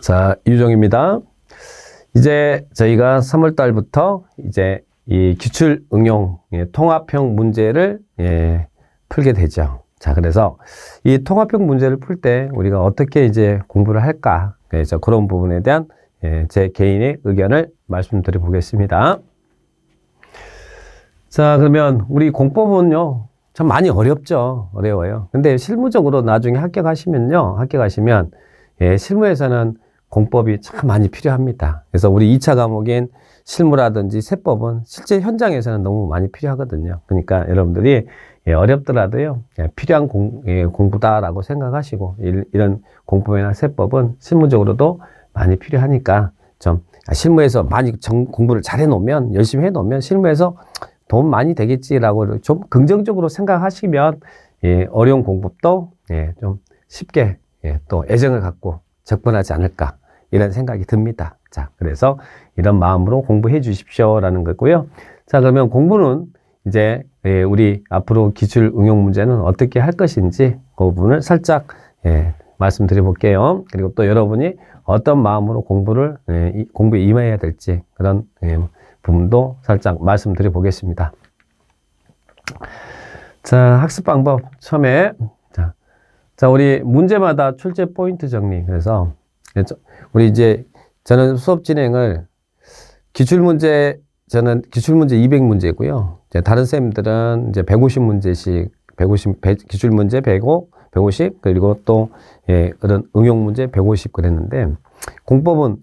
자, 유정입니다. 이제 저희가 3월 달부터 이제 이 기출 응용 통합형 문제를 풀게 되죠. 자, 그래서 이 통합형 문제를 풀 때 우리가 어떻게 이제 공부를 할까? 그래서 그런 부분에 대한 제 개인의 의견을 말씀드려 보겠습니다. 자, 그러면 우리 공법은요, 참 많이 어렵죠. 어려워요. 근데 실무적으로 나중에 합격하시면 실무에서는 공법이 참 많이 필요합니다. 그래서 우리 2차 과목인 실무라든지 세법은 실제 현장에서는 너무 많이 필요하거든요. 그러니까 여러분들이 어렵더라도요, 필요한 공부다라고 생각하시고, 이런 공법이나 세법은 실무적으로도 많이 필요하니까 좀 실무에서 많이 공부를 잘 해놓으면, 열심히 해놓으면 실무에서 도움 많이 되겠지라고 좀 긍정적으로 생각하시면 어려운 공법도 좀 쉽게 또 애정을 갖고 접근하지 않을까 이런 생각이 듭니다. 자, 그래서 이런 마음으로 공부해 주십시오라는 거고요. 자, 그러면 공부는 이제 우리 앞으로 기출 응용 문제는 어떻게 할 것인지 그 부분을 살짝 말씀드려 볼게요. 그리고 또 여러분이 어떤 마음으로 공부에 임해야 될지 그런 부분도 살짝 말씀드려 보겠습니다. 자, 학습 방법 처음에 자, 우리 문제마다 출제 포인트 정리. 그래서 우리 이제 저는 수업 진행을 저는 기출문제 200문제고요. 다른 쌤들은 이제 150문제씩 기출문제 150 그리고 또 그런 응용문제 150 그랬는데 공법은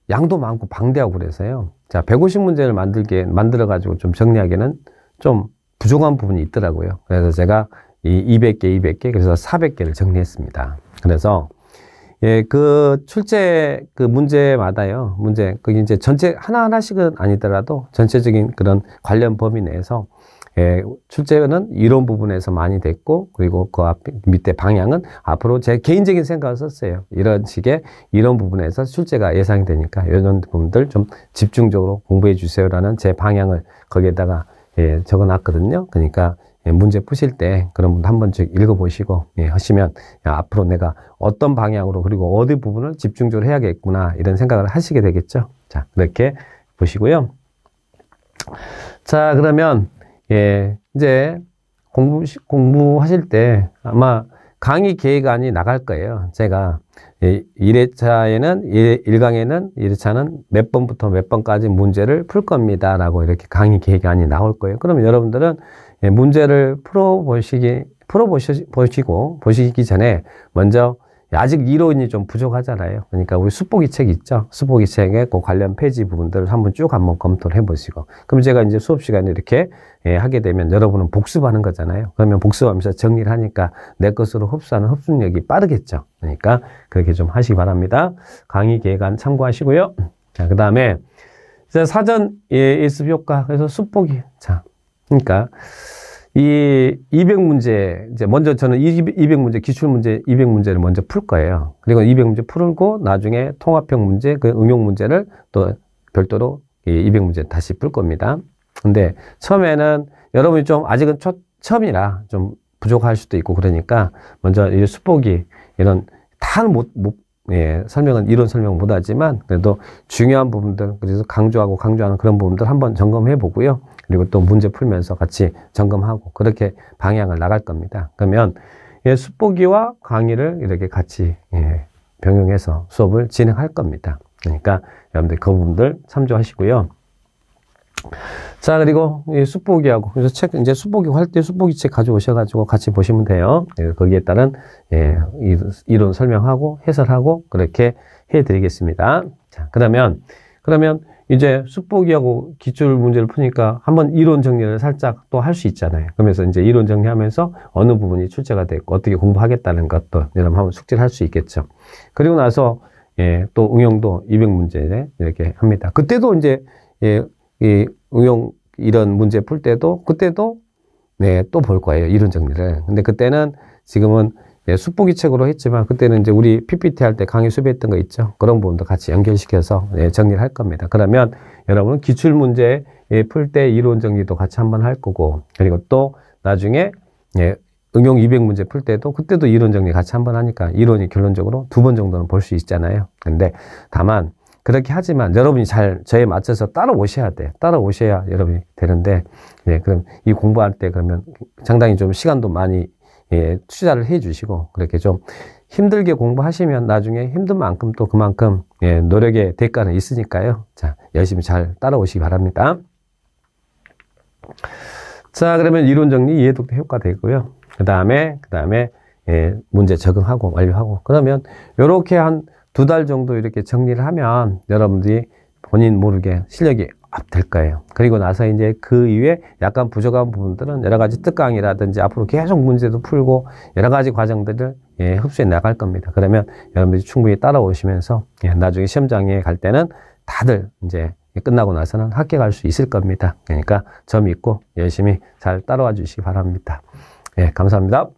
양도 많고 방대하고 그래서요. 자, 150문제를 만들어 가지고 좀 정리하기에는 좀 부족한 부분이 있더라고요. 그래서 제가 이 200개 그래서 400개를 정리했습니다. 그래서 그 출제 그 문제마다요. 그게 이제 전체 하나하나씩은 아니더라도 전체적인 그런 관련 범위 내에서 출제는 이론 부분에서 많이 됐고, 그리고 그 밑에 방향은 앞으로 제 개인적인 생각을 썼어요. 이런 식의 이론 부분에서 출제가 예상이 되니까 이런 부분들 좀 집중적으로 공부해 주세요라는 제 방향을 거기에다가 적어 놨거든요. 그러니까 문제 푸실 때 그런 분도 한 번씩 읽어보시고 하시면 앞으로 내가 어떤 방향으로 그리고 어디 부분을 집중적으로 해야겠구나 이런 생각을 하시게 되겠죠. 자, 그렇게 보시고요. 자, 그러면 이제 공부하실 때 아마 강의 계획안이 나갈 거예요. 제가 1회차에는 1강에는 몇 번부터 몇 번까지 문제를 풀 겁니다 라고 이렇게 강의 계획안이 나올 거예요. 그러면 여러분들은 문제를 보시기 전에 먼저 아직 이론이 좀 부족하잖아요. 그러니까 우리 수포기 책 있죠. 수포기 책에 그 관련 페이지 부분들을 한번 검토를 해보시고, 그럼 제가 이제 수업 시간에 이렇게 하게 되면 여러분은 복습하는 거잖아요. 그러면 복습하면서 정리를 하니까 내 것으로 흡수하는 흡수력이 빠르겠죠. 그러니까 그렇게 좀 하시기 바랍니다. 강의 계획안 참고하시고요. 자, 그 다음에 사전 예습 효과. 그래서 수포기. 자, 그러니까 이 200문제, 이제 먼저 저는 200문제, 기출문제 200문제를 먼저 풀 거예요. 그리고 200문제 풀고 나중에 통합형 문제, 그 응용 문제를 또 별도로 200문제 다시 풀 겁니다. 근데 처음에는 여러분이 좀 아직은 처음이라 좀 부족할 수도 있고 그러니까 먼저 이 수포기 이런 이론 설명 못 하지만 그래도 중요한 부분들, 그래서 강조하는 그런 부분들 한번 점검해 보고요. 그리고 또 문제 풀면서 같이 점검하고 그렇게 방향을 나갈 겁니다. 그러면 수포기와 강의를 이렇게 같이 병용해서 수업을 진행할 겁니다. 그러니까 여러분들 그 부분들 참조하시고요. 자, 그리고 이 수포기하고 그래서 이제 수포기 할 때 수포기 책 가져오셔가지고 같이 보시면 돼요. 거기에 따른 이론 설명하고 해설하고 그렇게 해드리겠습니다. 자, 그러면 이제 수포기하고 기출 문제를 푸니까 한번 이론 정리를 살짝 또 할 수 있잖아요. 그러면서 이제 이론 정리하면서 어느 부분이 출제가 됐고 어떻게 공부하겠다는 것도 여러분 한번 숙지를 할 수 있겠죠. 그리고 나서 또 응용도 200문제 이렇게 합니다. 그때도 이제 이 응용 이런 문제 풀 때도 그때도 또 볼 거예요. 이론 정리를. 근데 그때는 지금은 수포기 책으로 했지만 그때는 이제 우리 PPT 할 때 강의 수업했던 거 있죠. 그런 부분도 같이 연결시켜서 정리를 할 겁니다. 그러면 여러분은 기출 문제 풀 때 이론 정리도 같이 한번 할 거고, 그리고 또 나중에 응용 200문제 풀 때도 그때도 이론 정리 같이 한번 하니까 이론이 결론적으로 2번 정도는 볼 수 있잖아요. 근데 다만 그렇게 하지만 여러분이 잘 저에 맞춰서 따라오셔야 돼. 따라오셔야 여러분이 되는데, 예, 그럼 이 공부할 때 그러면 상당히 좀 시간도 많이, 예, 투자를 해 주시고, 그렇게 좀 힘들게 공부하시면 나중에 힘든 만큼 또 그만큼, 예, 노력의 대가는 있으니까요. 자, 열심히 잘 따라오시기 바랍니다. 자, 그러면 이론 정리, 이해독도 효과 되고요. 그 다음에, 예, 문제 적응하고 완료하고. 그러면 요렇게 한 2달 정도 이렇게 정리를 하면 여러분들이 본인 모르게 실력이 업 될 거예요. 그리고 나서 이제 그 이후에 약간 부족한 부분들은 여러 가지 특강이라든지 앞으로 계속 문제도 풀고 여러 가지 과정들을, 예, 흡수해 나갈 겁니다. 그러면 여러분들이 충분히 따라오시면서, 예, 나중에 시험장에 갈 때는 다들 이제 끝나고 나서는 합격할 수 있을 겁니다. 그러니까 저 믿고 열심히 잘 따라와 주시기 바랍니다. 예, 감사합니다.